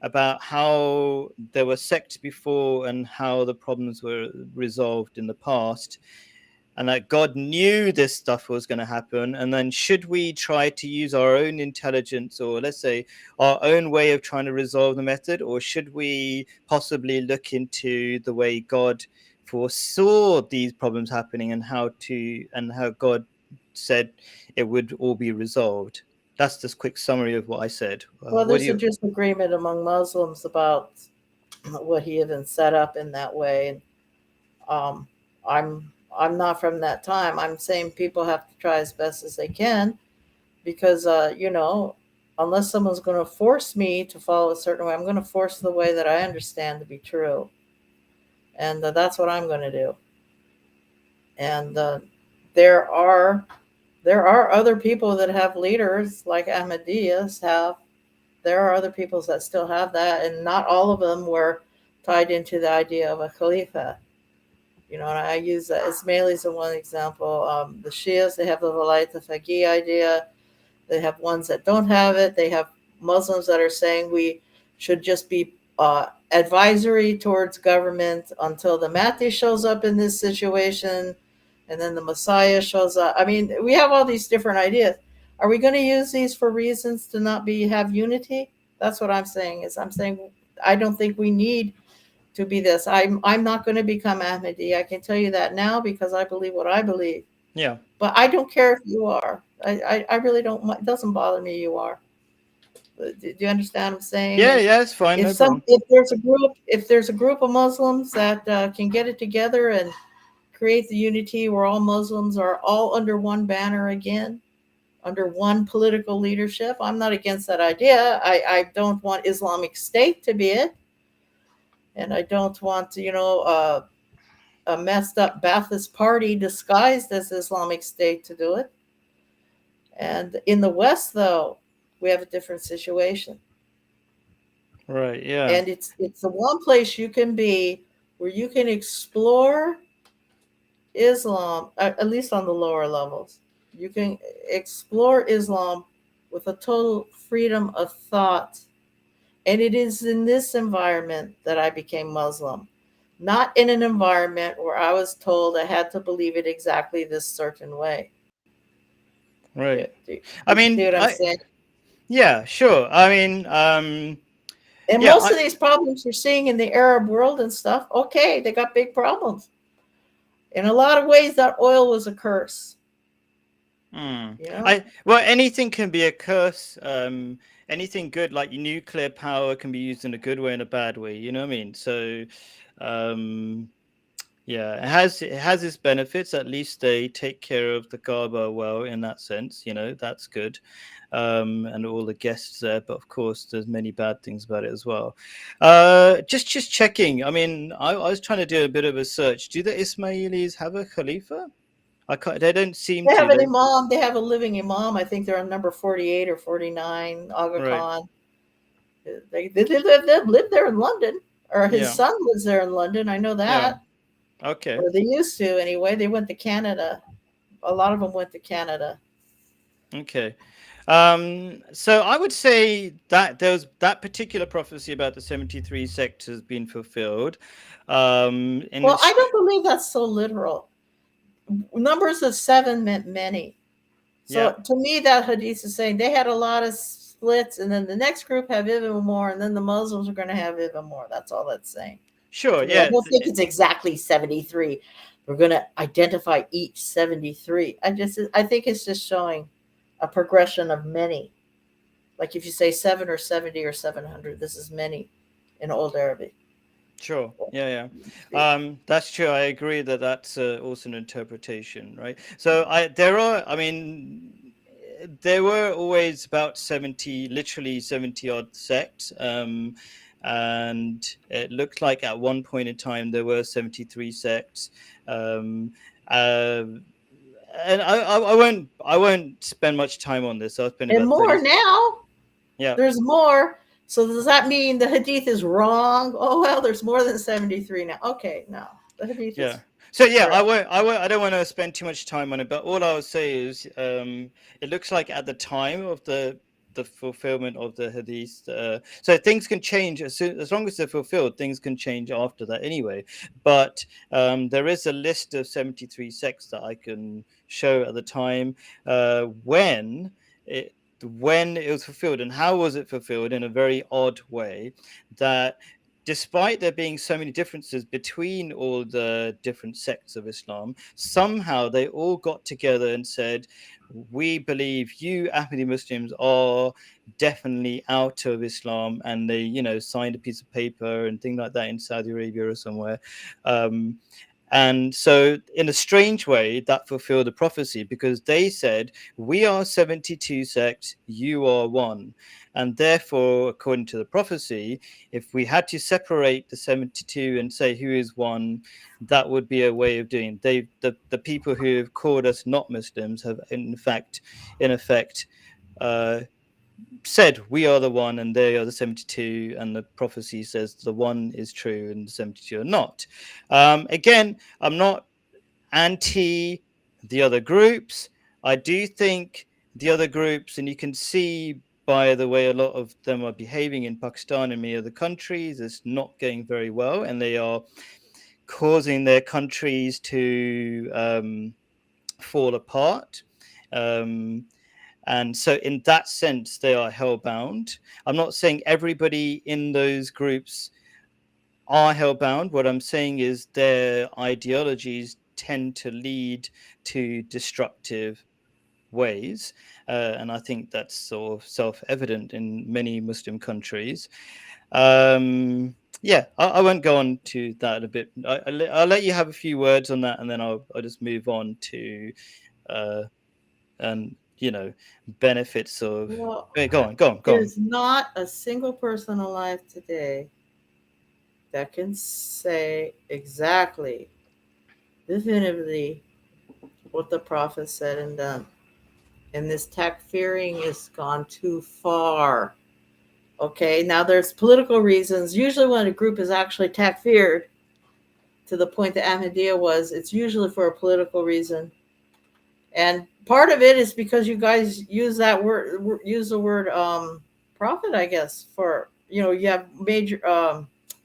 about how there were sects before and how the problems were resolved in the past, and that God knew this stuff was going to happen. And then should we try to use our own intelligence, or let's say our own way of trying to resolve the method, or should we possibly look into the way God foresaw these problems happening and how God said it would all be resolved? That's just quick summary of what I said. Well, What do there's a you? disagreement among Muslims about what he even set up in that way. And um, I'm not from that time. I'm saying people have to try as best as they can because unless someone's going to force me to follow a certain way, I'm going to force the way that I understand to be true, and that's what I'm going to do. And there are other people that have leaders like Ahmadiyas have. There are other peoples that still have that, and not all of them were tied into the idea of a Khalifa. And I use the Ismailis as one example. The Shias, they have the Walayat al-Faqih idea. They have ones that don't have it. They have Muslims that are saying we should just be advisory towards government until the Mahdi shows up in this situation, and then the Messiah shows up. I mean, we have all these different ideas. Are we going to use these for reasons to not have unity? That's what I'm saying. I'm saying I don't think we need to be this. I'm not going to become Ahmadi. I can tell you that now because I believe what I believe. Yeah. But I don't care if you are. I really don't. It doesn't bother me. You are. Do you understand what I'm saying? Yeah, yeah, it's fine, no problem. If there's a group of Muslims that can get it together and create the unity where all Muslims are all under one banner again, under one political leadership, I'm not against that idea. I don't want Islamic State to be it, and I don't want a messed up Ba'athist party disguised as Islamic State to do it. And in the West, though, we have a different situation. Right, yeah. And it's the one place you can be where you can explore Islam, at least on the lower levels. You can explore Islam with a total freedom of thought. And it is in this environment that I became Muslim, not in an environment where I was told I had to believe it exactly this certain way. Right. Do I you see mean, what I'm saying? yeah, sure. I mean, And yeah, most of these problems you're seeing in the Arab world and stuff, okay, they got big problems. In a lot of ways, that oil was a curse. You know, well, anything can be a curse. Anything good, like nuclear power, can be used in a good way and a bad way. You know what I mean? So, um, yeah, it has its benefits. At least they take care of the Kaaba well in that sense. That's good. And all the guests there. But of course, there's many bad things about it as well. Just checking. I mean, I was trying to do a bit of a search. Do the Ismailis have a Khalifa? I can't. They don't seem they to. have an imam. They have a living imam. I think they're on number 48 or 49. Aga Right. Khan. They live there in London, or his Yeah. son lives there in London. I know Yeah. that. Okay. Or they used to anyway. They went to Canada. A lot of them went to Canada. Okay. So I would say that there's that particular prophecy about the 73 sects has been fulfilled. Well, I don't believe that's so literal. Numbers of 7 meant many. So to me, that hadith is saying they had a lot of splits, and then the next group have even more, and then the Muslims are going to have even more. That's all that's saying. Sure. I Yeah. don't think it's exactly 73. We're going to identify each 73. I think it's just showing a progression of many. Like if you say 7 or 70 or 700, this is many in Old Arabic. Sure. Yeah. That's true. I agree that that's also an interpretation, right? So there were always about 70, literally 70 odd sects. And it looked like at one point in time there were 73 sects. And I won't spend much time on this. I'll spend And about more 30. now. Yeah. There's more. So does that mean the hadith is wrong? Oh well, there's more than 73 now. Okay, no, the hadith is. So yeah, I don't want to spend too much time on it, but all I'll say is, it looks like at the time of the fulfillment of the hadith, so things can change as long as they're fulfilled. Things can change after that anyway. But there is a list of 73 sects that I can show at the time when it was fulfilled, and how was it fulfilled in a very odd way that despite there being so many differences between all the different sects of Islam, somehow they all got together and said, we believe you Ahmadi Muslims are definitely out of Islam, and they, signed a piece of paper and thing like that in Saudi Arabia or somewhere. Um, and so, in a strange way, that fulfilled the prophecy, because they said, we are 72 sects, you are one. And therefore, according to the prophecy, if we had to separate the 72 and say who is one, that would be a way of doing it. The people who have called us not Muslims have in effect uh, said we are the one and they are the 72, and the prophecy says the one is true and the 72 are not. Again, I'm not anti the other groups. I do think the other groups, and you can see by the way a lot of them are behaving in Pakistan and many other countries, it's not going very well, and they are causing their countries to fall apart. And so, in that sense, they are hellbound. I'm not saying everybody in those groups are hellbound. What I'm saying is their ideologies tend to lead to destructive ways. And I think that's sort of self-evident in many Muslim countries. Yeah, I won't go on to that a bit. I'll let you have a few words on that, and then I'll just move on to and benefits of. Well, Hey, go on. there's not a single person alive today that can say exactly, definitively, what the prophet said and done. And this takfiring has gone too far. Okay, now there's political reasons. Usually, when a group is actually takfired to the point that Ahmadiyya was, it's usually for a political reason. And part of it is because you guys use that word, use the word prophet, I guess, for, you have major,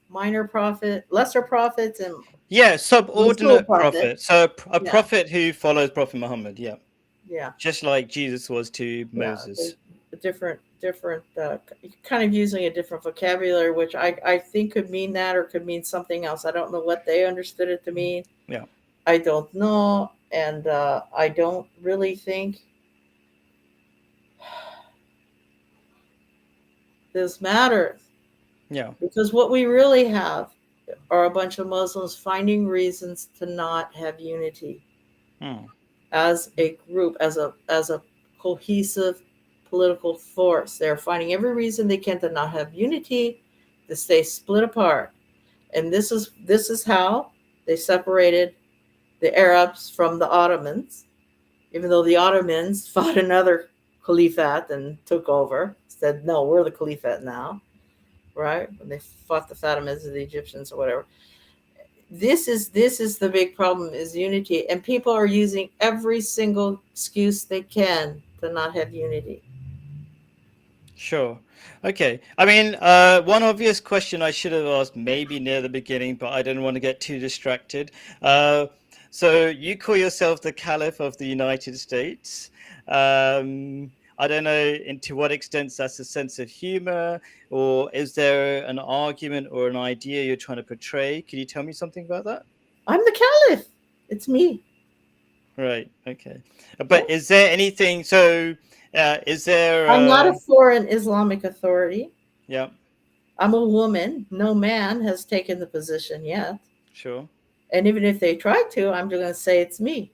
minor prophet, lesser prophets, and Yeah, Rasul subordinate prophet. prophet. So a Yeah, prophet who follows Prophet Muhammad. Yeah, yeah, just like Jesus was to yeah. Moses. Different, kind of using a different vocabulary, which I think could mean that or could mean something else. I don't know what they understood it to mean. Yeah, I don't know, and I don't really think this matters, yeah. because what we really have are a bunch of Muslims finding reasons to not have unity Hmm. as a group, as a cohesive political force. They're finding every reason they can to not have unity, to stay split apart. And this is how they separated the Arabs from the Ottomans, even though the Ottomans fought another caliphate and took over, said, no, we're the caliphate now, right? When they fought the Fatimids or the Egyptians or whatever. This is the big problem, is unity. And people are using every single excuse they can to not have unity. Sure. Okay. I mean, one obvious question I should have asked maybe near the beginning, but I didn't want to get too distracted. Uh, so you call yourself the Caliph of the United States. I don't know to what extent that's a sense of humor, or is there an argument or an idea you're trying to portray? Can you tell me something about that? I'm the Caliph. It's me. Right. Okay. Yeah. But is there anything? So, is there? I'm not a foreign Islamic authority. Yeah. I'm a woman. No man has taken the position yet. Sure. And even if they try to, I'm going to say it's me.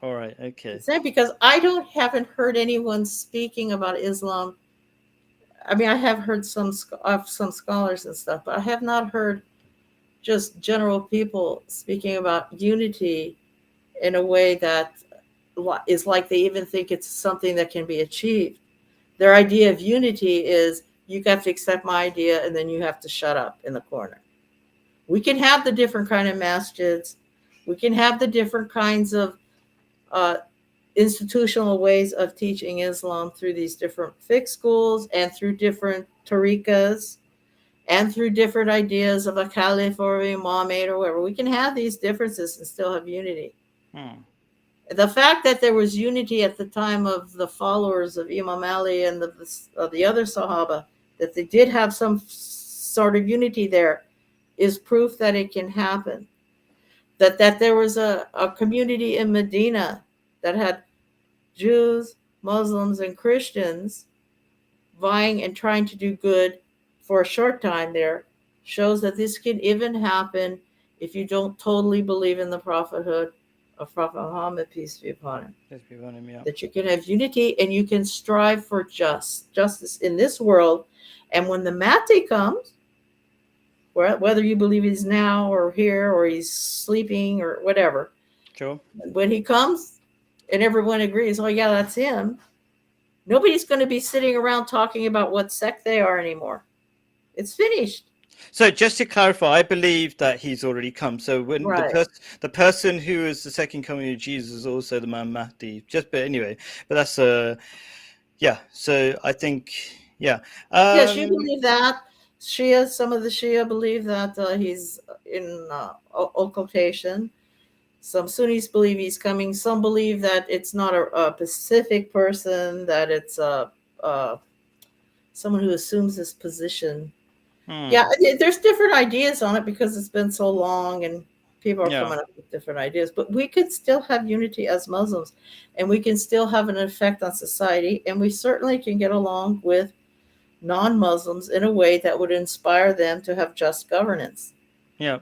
All right. Okay. It's not, because I haven't heard anyone speaking about Islam. I mean, I have heard some scholars and stuff, but I have not heard just general people speaking about unity in a way that is like they even think it's something that can be achieved. Their idea of unity is, you have to accept my idea and then you have to shut up in the corner. We can have the different kind of masjids. We can have the different kinds of uh, institutional ways of teaching Islam through these different fiqh schools and through different tariqas and through different ideas of a caliph or an imamate or whatever. We can have these differences and still have unity. Hmm. The fact that there was unity at the time of the followers of Imam Ali and the other Sahaba, that they did have some sort of unity there is proof that it can happen. That there was a community in Medina that had Jews, Muslims, and Christians vying and trying to do good for a short time there shows that this can even happen if you don't totally believe in the prophethood of Prophet Muhammad, peace be upon him. Let's be on him, yeah. That you can have unity and you can strive for justice in this world. And when the Mahdi comes, whether you believe he's now or here or he's sleeping or whatever, Sure. when he comes and everyone agrees, oh yeah, that's him, nobody's going to be sitting around talking about what sect they are anymore. It's finished. So just to clarify, I believe that he's already come. So when Right. the person who is the second coming of Jesus is also the man Mahdi. But anyway, but that's yeah. So I think yeah. Yes, you believe that. Shia, some of the Shia believe that he's in occultation. Some Sunnis believe he's coming. Some believe that it's not a specific person, that it's someone who assumes this position. Yeah, there's different ideas on it because it's been so long and people are coming up with different ideas. But we could still have unity as Muslims, and we can still have an effect on society, and we certainly can get along with non-Muslims in a way that would inspire them to have just governance. Yeah.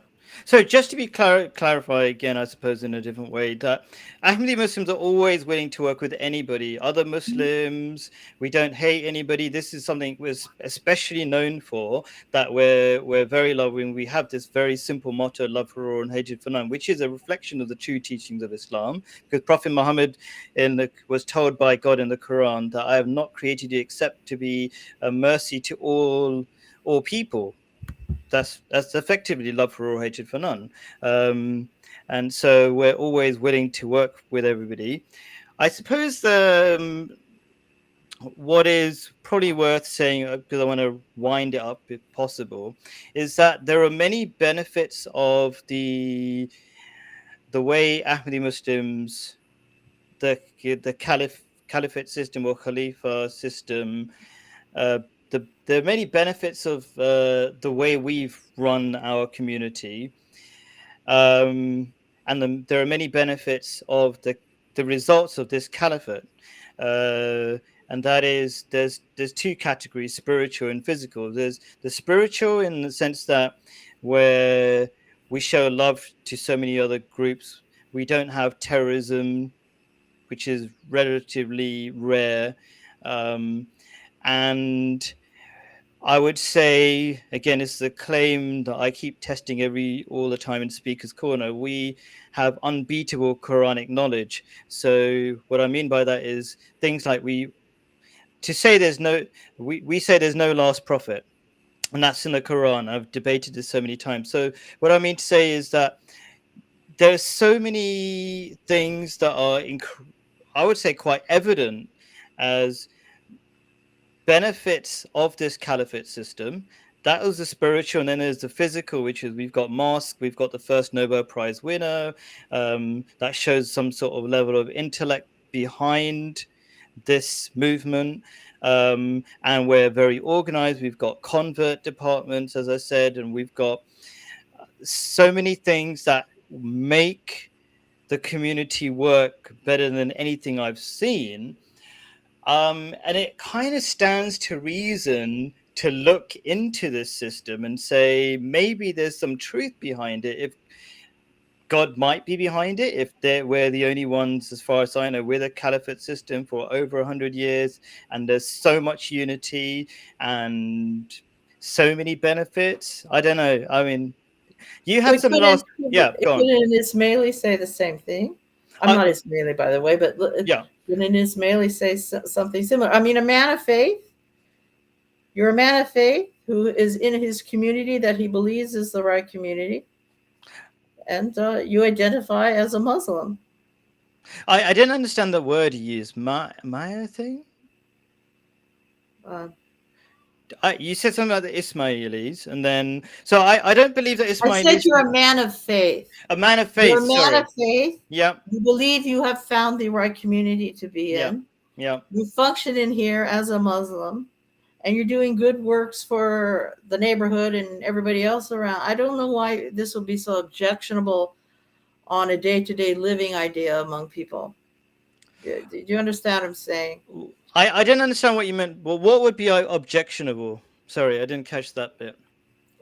So just to be clarify again, I suppose in a different way, that Ahmadi Muslims are always willing to work with anybody, other Muslims. We don't hate anybody. This is something we're especially known for, that we're very loving. We have this very simple motto, love for all and hatred for none, which is a reflection of the true teachings of Islam. Because Prophet Muhammad was told by God in the Quran that I have not created you except to be a mercy to all people. That's effectively love for all, hatred for none. And so we're always willing to work with everybody. I suppose what is probably worth saying, because I want to wind it up if possible, is that there are many benefits of the way Ahmadi Muslims, the caliphate system or khalifa system, there are many benefits of the way we've run our community, and there are many benefits of the results of this caliphate, and that is there's two categories: spiritual and physical. There's the spiritual in the sense that where we show love to so many other groups. We don't have terrorism, which is relatively rare, and I would say, again, it's the claim that I keep testing all the time in Speaker's Corner. We have unbeatable Quranic knowledge. So what I mean by that is things like we say there's no last prophet, and that's in the Quran. I've debated this so many times. So what I mean to say is that there's so many things that are, I would say, quite evident as benefits of this caliphate system. That was the spiritual, and then there's the physical, which is we've got mosque, we've got the first Nobel Prize winner. That shows some sort of level of intellect behind this movement, and we're very organized. We've got convert departments, as I said, and we've got so many things that make the community work better than anything I've seen. And it kind of stands to reason to look into this system and say maybe there's some truth behind it. If God might be behind it, if we're the only ones, as far as I know, with a caliphate system for over 100 years, and there's so much unity and so many benefits. I don't know. I mean, you have some last. Yeah, go on. Couldn't Ismaili say the same thing? I'm not Ismaili, by the way, but yeah. Didn't Ismaili say something similar? I mean, a man of faith. You're a man of faith who is in his community that he believes is the right community, and you identify as a Muslim. I didn't understand the word you used. Maya thing? You said something about the Ismailis, and then so I don't believe that Ismailis. I said you're a man of faith. A man of faith. You're a man of faith. Yeah. You believe you have found the right community to be in. Yeah. You function in here as a Muslim, and you're doing good works for the neighborhood and everybody else around, I don't know why this would be so objectionable on a day-to-day living idea among people. Do you understand what I'm saying? I didn't understand what you meant. Well, what would be objectionable? Sorry, I didn't catch that bit.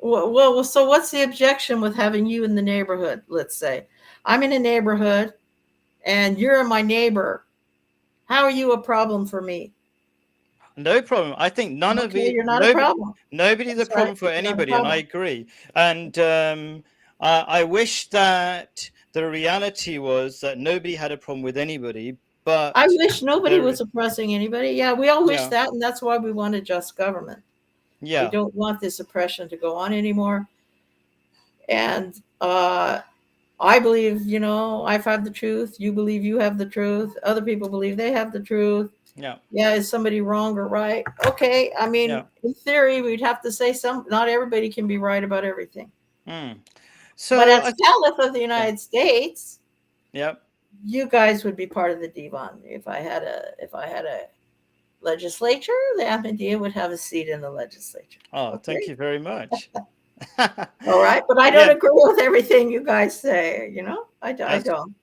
Well, so what's the objection with having you in the neighborhood? Let's say I'm in a neighborhood and you're my neighbor. How are you a problem for me? No problem. I think none of Okay, it. you're not a problem. Nobody's a That's right. problem for You're not a anybody, and I problem. agree. And I wish that the reality was that nobody had a problem with anybody, I but wish nobody there, was oppressing anybody. Yeah, we all wish yeah, that, and that's why we want a just government. We yeah, don't want this oppression to go on anymore. And I believe, I've had the truth. You believe you have the truth. Other people believe they have the truth. yeah, Yeah, is somebody wrong or right? Okay, I yeah. mean, in theory, we'd have to say not everybody can be right about everything. Mm. But So as I, Caliph of the yeah, United States, yeah. you guys would be part of the divan. If I had a legislature, the Ahmadiyya would have a seat in the legislature. Oh, thank Okay. you very much. All right. But I don't Yeah, agree with everything you guys say, I that's don't.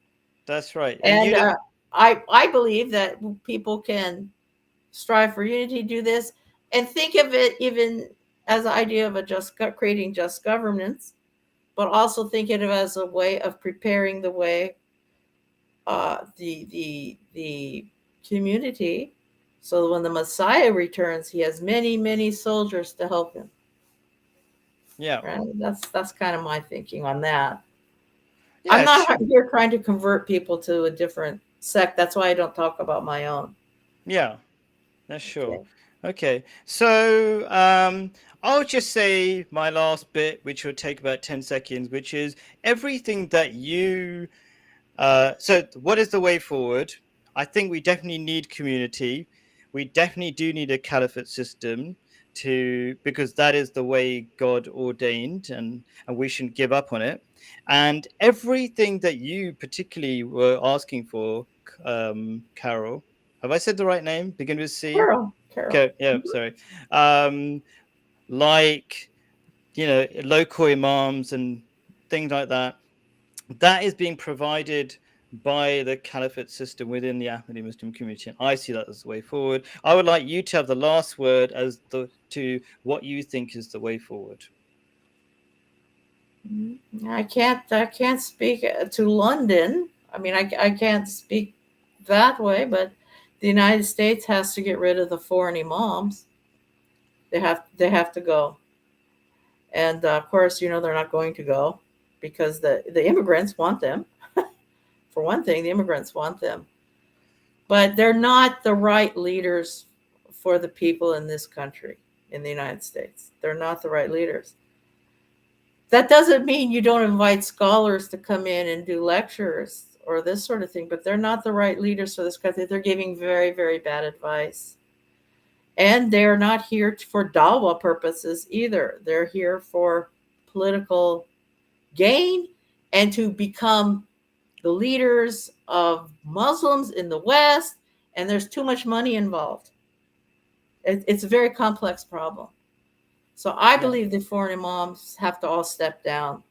that's right. And And you don't. I believe that people can strive for unity, do this, and think of it even as the idea of creating just governance, but also think of it as a way of preparing the way, the community, so that when the Messiah returns, he has many many soldiers to help him. Yeah, Right? That's kind of my thinking on that. I'm yeah, not sure. here trying to convert people to a different sect. That's why I don't talk about my own. Yeah, that's sure. Okay. Okay, so I'll just say my last bit, which will take about 10 seconds, which is everything that you. So, what is the way forward? I think we definitely need community. We definitely do need a caliphate system because that is the way God ordained, and we shouldn't give up on it. And everything that you particularly were asking for, Carol, have I said the right name? Begin with C. Carol. Okay, yeah, sorry. Um, like local imams and things like that. That is being provided by the caliphate system within the Ahmadi Muslim community, and I see that as the way forward. I would like you to have the last word to what you think is the way forward. I can't speak to London. I mean, I can't speak that way, but the United States has to get rid of the foreign imams. They have to go, and of course, they're not going to go because the immigrants want them. For one thing, the immigrants want them, but they're not the right leaders for the people in this country, in the United States. They're not the right leaders. That doesn't mean you don't invite scholars to come in and do lectures or this sort of thing, but they're not the right leaders for this country. They're giving very, very bad advice. And they're not here for dawah purposes either. They're here for political gain and to become the leaders of Muslims in the West. And there's too much money involved. It's a very complex problem. So I Yeah, believe the foreign imams have to all step down.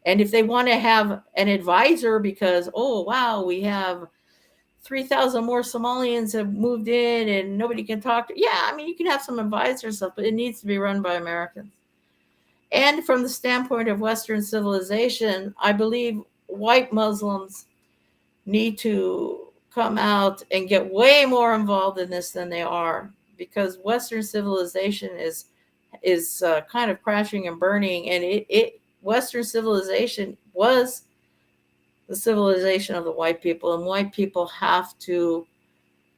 And if they want to have an advisor because, oh, wow, we have 3,000 more Somalians have moved in and nobody can talk to, yeah, I mean, you can have some advisor stuff, but it needs to be run by Americans. And from the standpoint of Western civilization, I believe white Muslims need to come out and get way more involved in this than they are, because Western civilization is kind of crashing and burning, and it Western civilization was the civilization of the white people, and white people have to,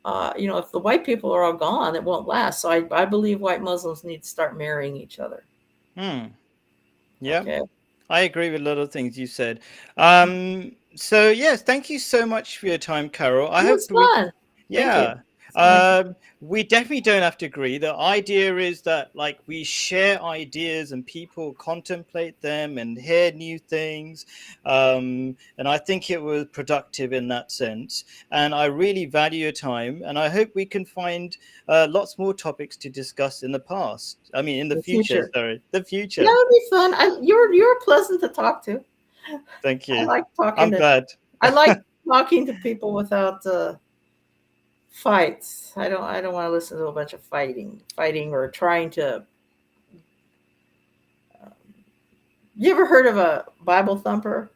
if the white people are all gone, it won't last. So I believe white Muslims need to start marrying each other. hmm. Yeah, Okay, I agree with a lot of things you said. So yes, thank you so much for your time, Carol. I it hope was we. fun. Thank Yeah, you. We definitely don't have to agree. The idea is that like we share ideas and people contemplate them and hear new things. And I think it was productive in that sense. And I really value your time. And I hope we can find lots more topics to discuss in the past. I mean, in the The future, future. sorry, the Yeah, future. it'll be fun. You're pleasant to talk to. Thank I you. like I'm talking to glad. I like talking to people without fights. I don't want to listen to a bunch of fighting or trying to. Um, you ever heard of a Bible thumper?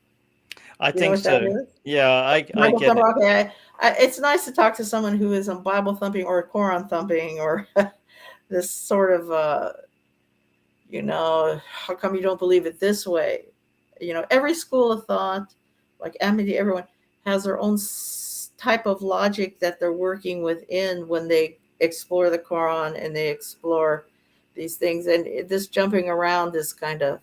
I You know think what that so. is? Yeah, I Bible get thumper. it. Okay, it's nice to talk to someone who isn't Bible thumping or Quran thumping or this sort of how come you don't believe it this way? Every school of thought, like Amity, everyone has their own type of logic that they're working within when they explore the Quran and they explore these things. And this jumping around is kind of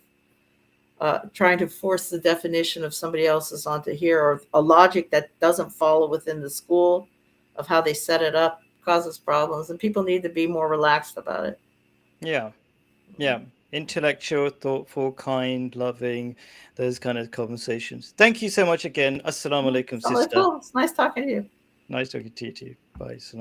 trying to force the definition of somebody else's onto here, or a logic that doesn't follow within the school of how they set it up causes problems. And people need to be more relaxed about it. Yeah. Yeah, intellectual, thoughtful, kind, loving, those kind of conversations. Thank you so much again. Assalamu alaikum, sister. It's nice talking to you. Nice talking to you too. Bye. Salam.